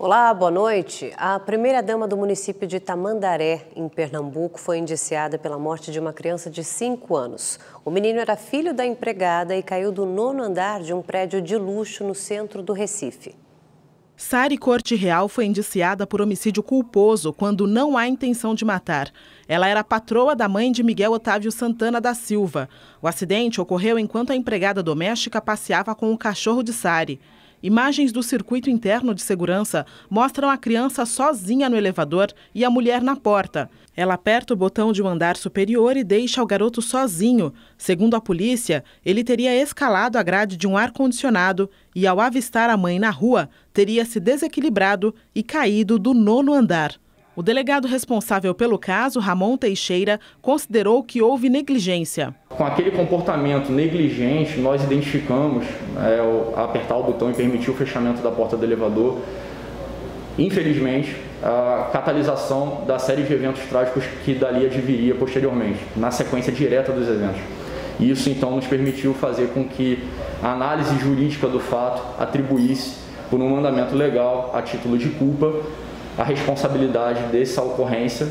Olá, boa noite. A primeira-dama do município de Tamandaré, em Pernambuco, foi indiciada pela morte de uma criança de 5 anos. O menino era filho da empregada e caiu do 9º andar de um prédio de luxo no centro do Recife. Sari Corte Real foi indiciada por homicídio culposo quando não há intenção de matar. Ela era patroa da mãe de Miguel Otávio Santana da Silva. O acidente ocorreu enquanto a empregada doméstica passeava com o cachorro de Sari. Imagens do circuito interno de segurança mostram a criança sozinha no elevador e a mulher na porta. Ela aperta o botão de um andar superior e deixa o garoto sozinho. Segundo a polícia, ele teria escalado a grade de um ar-condicionado e, ao avistar a mãe na rua, teria se desequilibrado e caído do 9º andar. O delegado responsável pelo caso, Ramon Teixeira, considerou que houve negligência. Com aquele comportamento negligente, nós identificamos, apertar o botão e permitir o fechamento da porta do elevador, infelizmente, a catalisação da série de eventos trágicos que dali adviria posteriormente, na sequência direta dos eventos. Isso, então, nos permitiu fazer com que a análise jurídica do fato atribuísse, por um mandamento legal, a título de culpa, a responsabilidade dessa ocorrência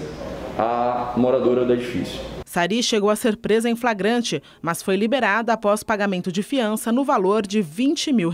à moradora do edifício. Sari chegou a ser presa em flagrante, mas foi liberada após pagamento de fiança no valor de R$20 mil.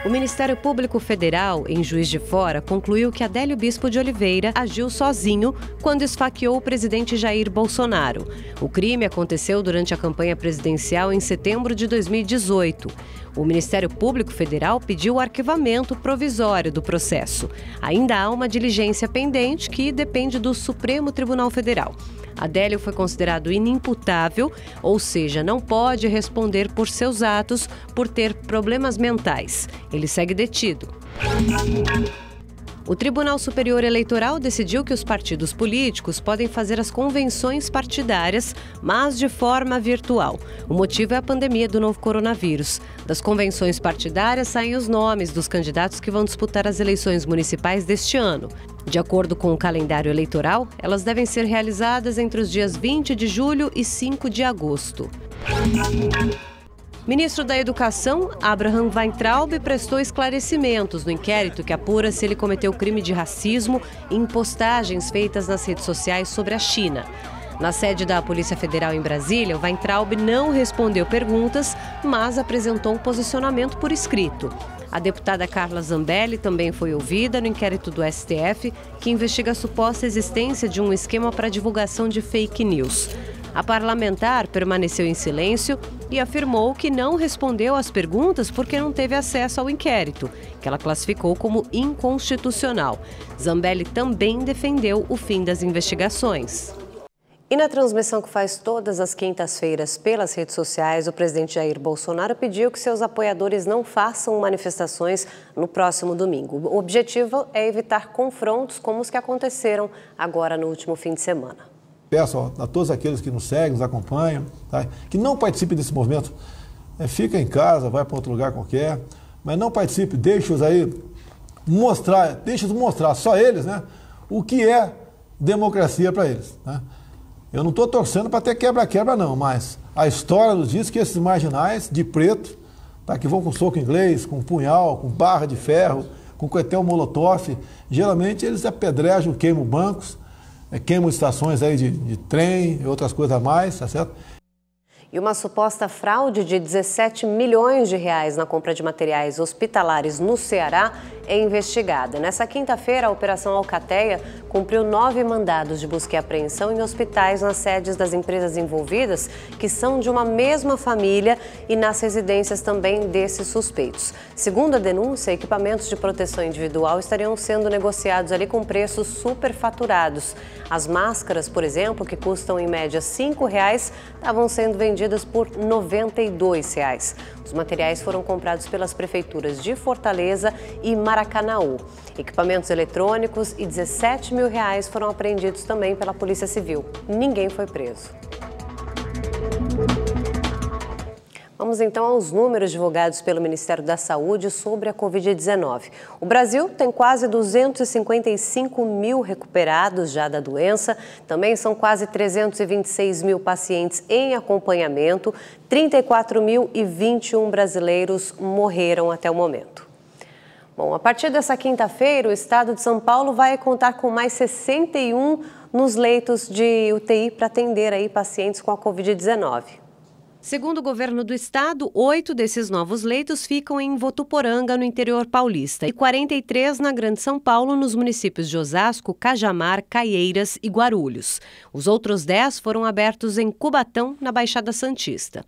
O Ministério Público Federal, em Juiz de Fora, concluiu que Adélio Bispo de Oliveira agiu sozinho quando esfaqueou o presidente Jair Bolsonaro. O crime aconteceu durante a campanha presidencial em setembro de 2018. O Ministério Público Federal pediu o arquivamento provisório do processo. Ainda há uma diligência pendente que depende do Supremo Tribunal Federal. Adélio foi considerado inimputável, ou seja, não pode responder por seus atos por ter problemas mentais. Ele segue detido. O Tribunal Superior Eleitoral decidiu que os partidos políticos podem fazer as convenções partidárias, mas de forma virtual. O motivo é a pandemia do novo coronavírus. Das convenções partidárias saem os nomes dos candidatos que vão disputar as eleições municipais deste ano. De acordo com o calendário eleitoral, elas devem ser realizadas entre os dias 20 de julho e 5 de agosto. Ministro da Educação, Abraham Weintraub, prestou esclarecimentos no inquérito que apura se ele cometeu crime de racismo em postagens feitas nas redes sociais sobre a China. Na sede da Polícia Federal em Brasília, Weintraub não respondeu perguntas, mas apresentou um posicionamento por escrito. A deputada Carla Zambelli também foi ouvida no inquérito do STF, que investiga a suposta existência de um esquema para divulgação de fake news. A parlamentar permaneceu em silêncio e afirmou que não respondeu às perguntas porque não teve acesso ao inquérito, que ela classificou como inconstitucional. Zambelli também defendeu o fim das investigações. E na transmissão que faz todas as quintas-feiras pelas redes sociais, o presidente Jair Bolsonaro pediu que seus apoiadores não façam manifestações no próximo domingo. O objetivo é evitar confrontos como os que aconteceram agora no último fim de semana. Peço a todos aqueles que nos seguem, nos acompanham, tá? Que não participem desse movimento. Fica em casa, vai para outro lugar qualquer, mas não participe, deixe-os aí mostrar, só eles, né, o que é democracia para eles, né? Eu não estou torcendo para ter quebra-quebra não, mas a história nos diz que esses marginais de preto, tá, que vão com soco inglês, com punhal, com barra de ferro, com coquetel molotov, geralmente eles apedrejam, queimam bancos, queimam estações aí de trem e outras coisas a mais, tá certo? E uma suposta fraude de R$17 milhões na compra de materiais hospitalares no Ceará é investigada. Nessa quinta-feira, a Operação Alcateia cumpriu 9 mandados de busca e apreensão em hospitais nas sedes das empresas envolvidas, que são de uma mesma família, e nas residências também desses suspeitos. Segundo a denúncia, equipamentos de proteção individual estariam sendo negociados ali com preços superfaturados. As máscaras, por exemplo, que custam em média R$5, estavam sendo vendidas por R$ 92. Os materiais foram comprados pelas prefeituras de Fortaleza e Maracanaú. Equipamentos eletrônicos e R$17 mil foram apreendidos também pela Polícia Civil. Ninguém foi preso. Vamos então aos números divulgados pelo Ministério da Saúde sobre a Covid-19. O Brasil tem quase 255 mil recuperados já da doença. Também são quase 326 mil pacientes em acompanhamento. 34.021 brasileiros morreram até o momento. Bom, a partir dessa quinta-feira, o estado de São Paulo vai contar com mais 61 nos leitos de UTI para atender aí pacientes com a Covid-19. Segundo o governo do estado, 8 desses novos leitos ficam em Votuporanga, no interior paulista, e 43 na Grande São Paulo, nos municípios de Osasco, Cajamar, Caieiras e Guarulhos. Os outros 10 foram abertos em Cubatão, na Baixada Santista.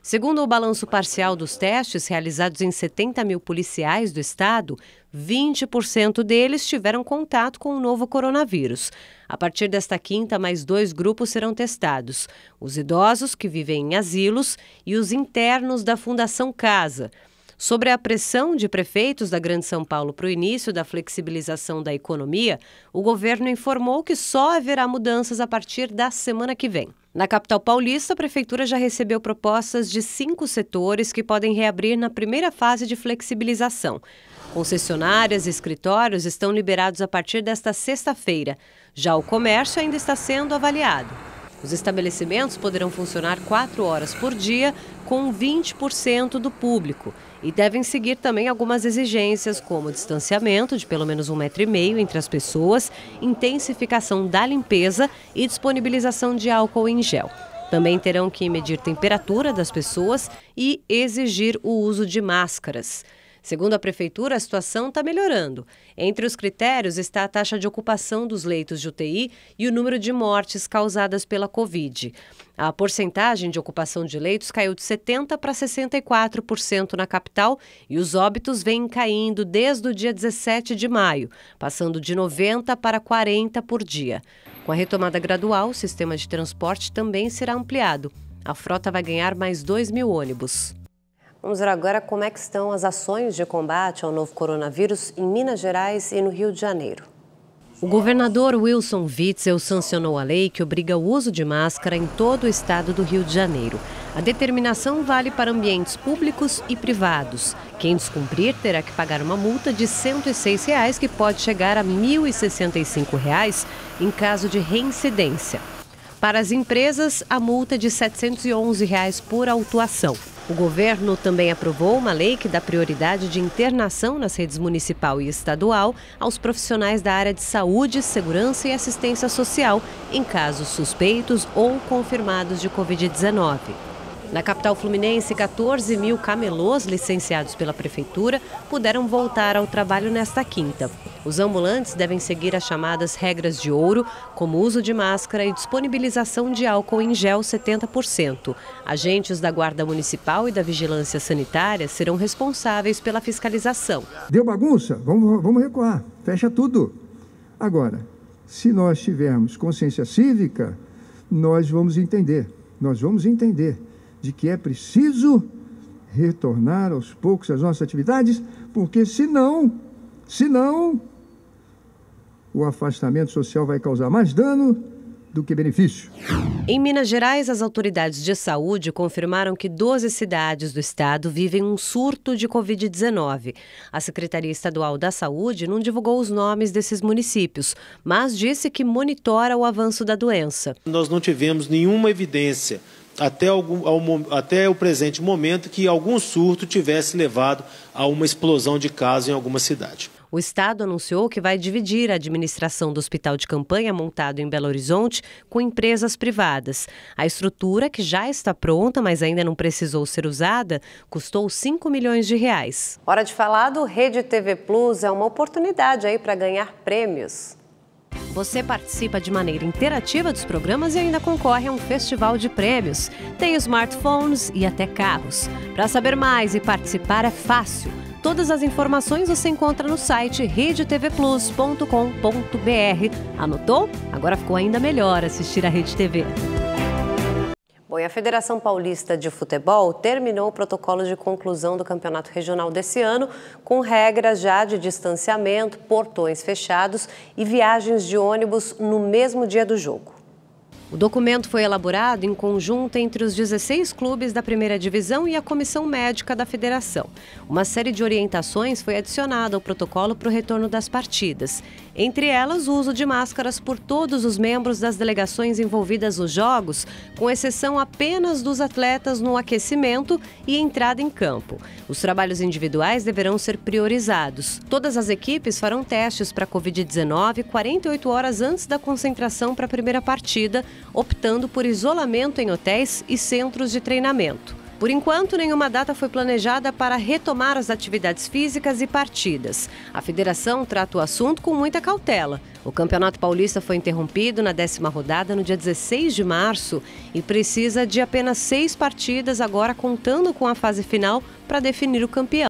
Segundo o balanço parcial dos testes realizados em 70 mil policiais do estado, 20% deles tiveram contato com o novo coronavírus. A partir desta quinta, mais 2 grupos serão testados: os idosos que vivem em asilos e os internos da Fundação Casa. Sobre a pressão de prefeitos da Grande São Paulo para o início da flexibilização da economia, o governo informou que só haverá mudanças a partir da semana que vem. Na capital paulista, a prefeitura já recebeu propostas de 5 setores que podem reabrir na primeira fase de flexibilização. Concessionárias e escritórios estão liberados a partir desta sexta-feira. Já o comércio ainda está sendo avaliado. Os estabelecimentos poderão funcionar 4 horas por dia, com 20% do público. E devem seguir também algumas exigências, como distanciamento de pelo menos 1,5 metro entre as pessoas, intensificação da limpeza e disponibilização de álcool em gel. Também terão que medir temperatura das pessoas e exigir o uso de máscaras. Segundo a Prefeitura, a situação está melhorando. Entre os critérios está a taxa de ocupação dos leitos de UTI e o número de mortes causadas pela Covid. A porcentagem de ocupação de leitos caiu de 70% para 64% na capital e os óbitos vêm caindo desde o dia 17 de maio, passando de 90 para 40 por dia. Com a retomada gradual, o sistema de transporte também será ampliado. A frota vai ganhar mais 2.000 ônibus. Vamos ver agora como é que estão as ações de combate ao novo coronavírus em Minas Gerais e no Rio de Janeiro. O governador Wilson Witzel sancionou a lei que obriga o uso de máscara em todo o estado do Rio de Janeiro. A determinação vale para ambientes públicos e privados. Quem descumprir terá que pagar uma multa de R$ 106, que pode chegar a R$ 1.065 em caso de reincidência. Para as empresas, a multa é de R$ 711 por autuação. O governo também aprovou uma lei que dá prioridade de internação nas redes municipal e estadual aos profissionais da área de saúde, segurança e assistência social em casos suspeitos ou confirmados de Covid-19. Na capital fluminense, 14 mil camelôs licenciados pela Prefeitura puderam voltar ao trabalho nesta quinta. Os ambulantes devem seguir as chamadas regras de ouro, como uso de máscara e disponibilização de álcool em gel 70%. Agentes da Guarda Municipal e da Vigilância Sanitária serão responsáveis pela fiscalização. Deu bagunça? Vamos recuar. Fecha tudo. Agora, se nós tivermos consciência cívica, nós vamos entender de que é preciso retornar aos poucos às nossas atividades, porque senão o afastamento social vai causar mais dano do que benefício. Em Minas Gerais, as autoridades de saúde confirmaram que 12 cidades do estado vivem um surto de Covid-19. A Secretaria Estadual da Saúde não divulgou os nomes desses municípios, mas disse que monitora o avanço da doença. Nós não tivemos nenhuma evidência até o presente momento que algum surto tivesse levado a uma explosão de casos em alguma cidade. O estado anunciou que vai dividir a administração do hospital de campanha montado em Belo Horizonte com empresas privadas. A estrutura, que já está pronta, mas ainda não precisou ser usada, custou R$ 5 milhões. Hora de falar do Rede TV Plus, é uma oportunidade aí para ganhar prêmios. Você participa de maneira interativa dos programas e ainda concorre a um festival de prêmios. Tem smartphones e até carros. Para saber mais e participar é fácil. Todas as informações você encontra no site redetvplus.com.br. Anotou? Agora ficou ainda melhor assistir a Rede TV. Bom, e a Federação Paulista de Futebol terminou o protocolo de conclusão do campeonato regional desse ano, com regras já de distanciamento, portões fechados e viagens de ônibus no mesmo dia do jogo. O documento foi elaborado em conjunto entre os 16 clubes da primeira divisão e a comissão médica da federação. Uma série de orientações foi adicionada ao protocolo para o retorno das partidas. Entre elas, o uso de máscaras por todos os membros das delegações envolvidas nos jogos, com exceção apenas dos atletas no aquecimento e entrada em campo. Os trabalhos individuais deverão ser priorizados. Todas as equipes farão testes para a Covid-19 48 horas antes da concentração para a primeira partida, optando por isolamento em hotéis e centros de treinamento. Por enquanto, nenhuma data foi planejada para retomar as atividades físicas e partidas. A federação trata o assunto com muita cautela. O Campeonato Paulista foi interrompido na 10ª rodada no dia 16 de março e precisa de apenas 6 partidas agora, contando com a fase final para definir o campeão.